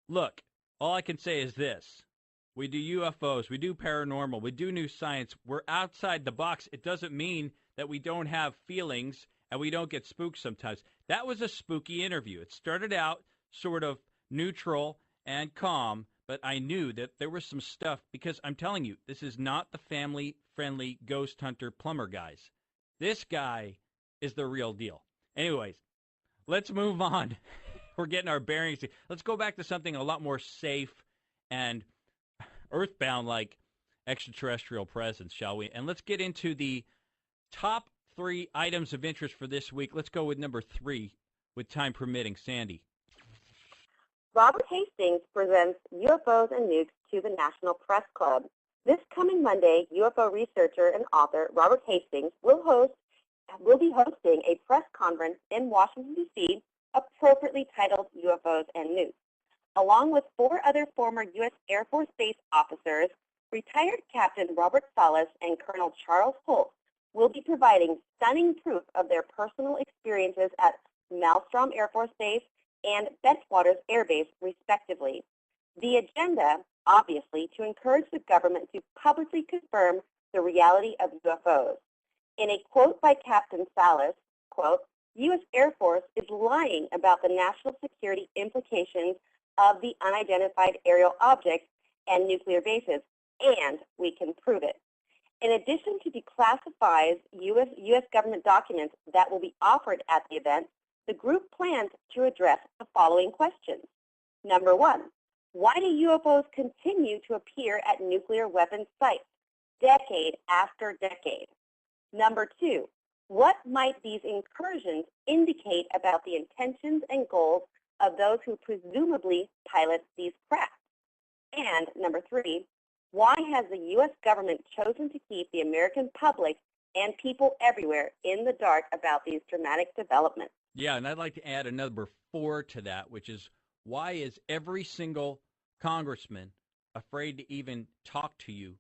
Look, all I can say is this. We do UFOs, we do paranormal, we do new science. We're outside the box. It doesn't mean that we don't have feelings and we don't get spooked sometimes. That was a spooky interview. It started out sort of neutral and calm, but I knew that there was some stuff because I'm telling you, this is not the family-friendly ghost hunter plumber guys. This guy is the real deal. Anyways, let's move on. We're getting our bearings. Let's go back to something a lot more safe and earthbound like extraterrestrial presence, shall we? And let's get into the top 3 items of interest for this week. Let's go with number 3, with time permitting. Sandy. Robert Hastings presents UFOs and Nukes to the National Press Club. This coming Monday, UFO researcher and author Robert Hastings will be hosting a press conference in Washington, D.C., appropriately titled UFOs and Nukes. Along with 4 other former U.S. Air Force Base officers, retired Captain Robert Salas and Colonel Charles Holt will be providing stunning proof of their personal experiences at Malmstrom Air Force Base and Bentwaters Air Base, respectively. The agenda, obviously, to encourage the government to publicly confirm the reality of UFOs. In a quote by Captain Salas, quote, U.S. Air Force is lying about the national security implications of the unidentified aerial objects and nuclear bases, and we can prove it. In addition to declassified U.S. government documents that will be offered at the event, the group plans to address the following questions. Number 1, why do UFOs continue to appear at nuclear weapons sites, decade after decade? Number 2, what might these incursions indicate about the intentions and goals of those who presumably pilot these craft? And number 3, why has the U.S. government chosen to keep the American public and people everywhere in the dark about these dramatic developments? Yeah, and I'd like to add a number 4 to that, which is why is every single congressman afraid to even talk to you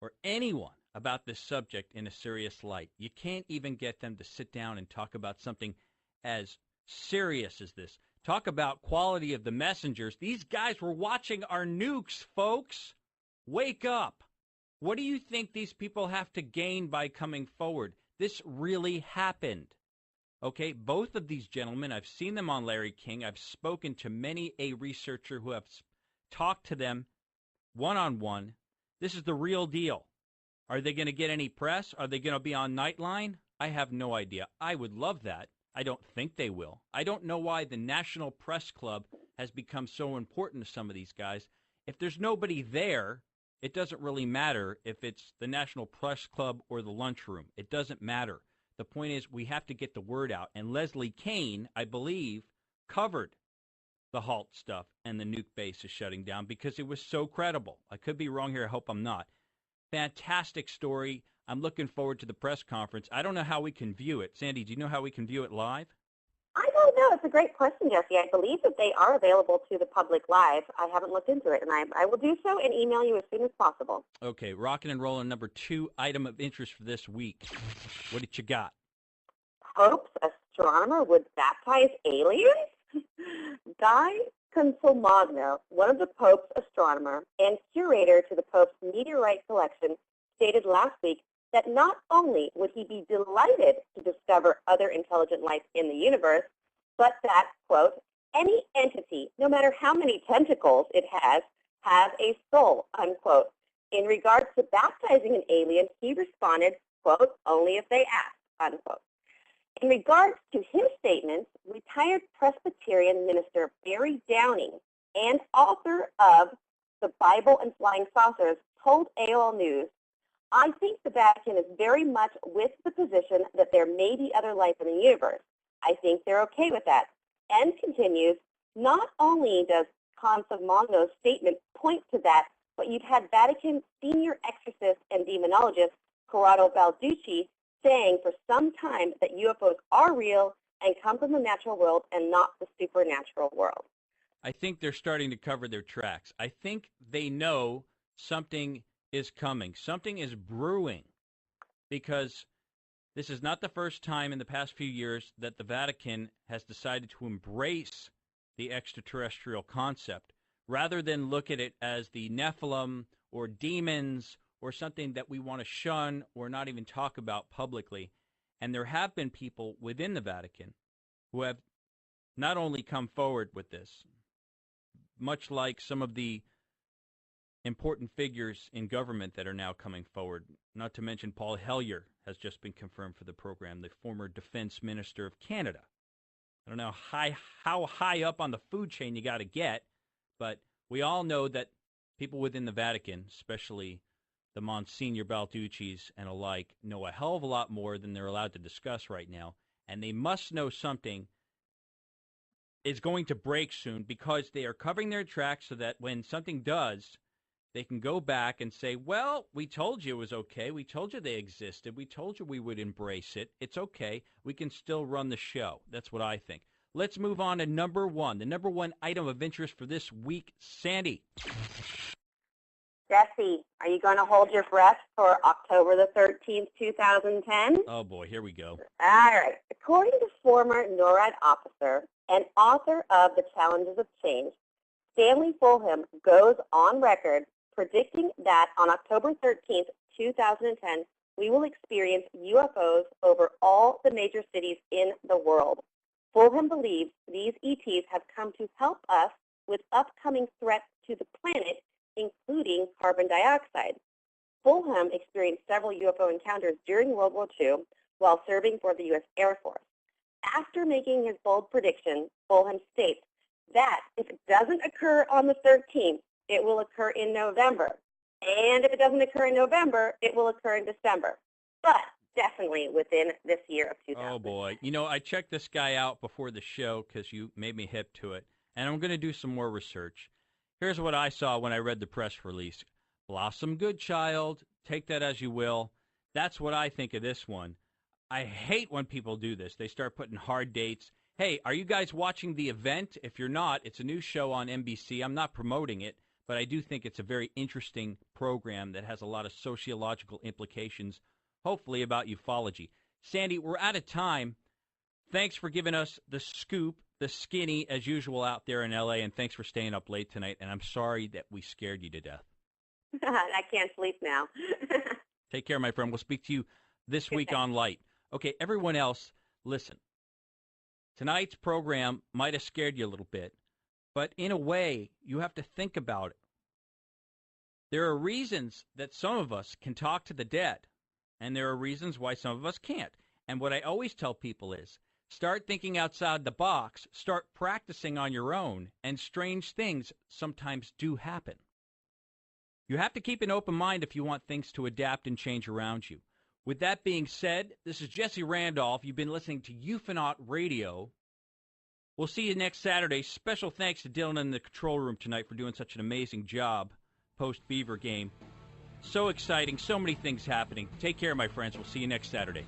or anyone about this subject in a serious light? You can't even get them to sit down and talk about something as serious as this. Talk about quality of the messengers. These guys were watching our nukes, folks. Wake up. What do you think these people have to gain by coming forward? This really happened. Okay, both of these gentlemen, I've seen them on Larry King. I've spoken to many a researcher who have talked to them one-on-one. This is the real deal. Are they going to get any press? Are they going to be on Nightline? I have no idea. I would love that. I don't think they will. I don't know why the National Press Club has become so important to some of these guys. If there's nobody there, it doesn't really matter if it's the National Press Club or the lunchroom. It doesn't matter. The point is we have to get the word out. And Leslie Kean, I believe, covered the HALT stuff and the nuke base is shutting down because it was so credible. I could be wrong here. I hope I'm not. Fantastic story. I'm looking forward to the press conference. I don't know how we can view it. Sandy, do you know how we can view it live? I don't know. It's a great question, Jesse. I believe that they are available to the public live. I haven't looked into it, and I will do so and email you as soon as possible. Okay, rocking and rolling. Number 2 item of interest for this week. What did you got? Pope's astronomer would baptize aliens? Guy Consolmagno, one of the Pope's astronomer and curator to the Pope's meteorite collection, stated last week that not only would he be delighted to discover other intelligent life in the universe, but that, quote, any entity, no matter how many tentacles it has a soul, unquote. In regards to baptizing an alien, he responded, quote, only if they ask, unquote. In regards to his statements, retired Presbyterian minister Barry Downing and author of The Bible and Flying Saucers told AOL News, I think the Vatican is very much with the position that there may be other life in the universe. I think they're okay with that. And continues, not only does Consolmagno's statement point to that, but you've had Vatican senior exorcist and demonologist Corrado Balducci saying for some time that UFOs are real and come from the natural world and not the supernatural world. I think they're starting to cover their tracks. I think they know something is coming. Something is brewing, because this is not the first time in the past few years that the Vatican has decided to embrace the extraterrestrial concept. rather than look at it as the Nephilim or demons or something that we want to shun or not even talk about publicly. And there have been people within the Vatican who have not only come forward with this, much like some of the important figures in government that are now coming forward, not to mention Paul Hellyer has just been confirmed for the program, the former Defense Minister of Canada. I don't know how high up on the food chain you got to get, but we all know that people within the Vatican, especially the Monsignor Balducci's and alike, know a hell of a lot more than they're allowed to discuss right now, and they must know something is going to break soon because they are covering their tracks so that when something does, they can go back and say, well, we told you it was okay. We told you they existed. We told you we would embrace it. It's okay. We can still run the show. That's what I think. Let's move on to number one. The number one item of interest for this week, Sandy. Jesse, are you going to hold your breath for October the 13th, 2010? Oh, boy, here we go. All right. According to former NORAD officer and author of The Challenges of Change, Stanley Fulham goes on record predicting that on October 13th, 2010, we will experience UFOs over all the major cities in the world. Fulham believes these ETs have come to help us with upcoming threats to the planet, including carbon dioxide. Fulham experienced several UFO encounters during World War II while serving for the U.S. Air Force. After making his bold prediction, Fulham states that if it doesn't occur on the 13th, it will occur in November. And if it doesn't occur in November, it will occur in December. But definitely within this year of 2000. Oh, boy. You know, I checked this guy out before the show because you made me hip to it, and I'm going to do some more research. Here's what I saw when I read the press release. Blossom good, child. Take that as you will. That's what I think of this one. I hate when people do this. They start putting hard dates. Hey, are you guys watching the event? If you're not, it's a new show on NBC. I'm not promoting it, but I do think it's a very interesting program that has a lot of sociological implications, hopefully about ufology. Sandy, we're out of time. Thanks for giving us the scoop, the skinny, as usual, out there in L.A., and thanks for staying up late tonight, and I'm sorry that we scared you to death. I can't sleep now. Take care, my friend. We'll speak to you this week on Light. Okay, everyone else, listen. Tonight's program might have scared you a little bit, but in a way, you have to think about it. There are reasons that some of us can talk to the dead, and there are reasons why some of us can't. And what I always tell people is, start thinking outside the box, start practicing on your own, and strange things sometimes do happen. You have to keep an open mind if you want things to adapt and change around you. With that being said, this is Jesse Randolph. You've been listening to UFONAUT Radio. We'll see you next Saturday. Special thanks to Dylan in the control room tonight for doing such an amazing job post-Beaver game. So exciting, so many things happening. Take care, my friends. We'll see you next Saturday.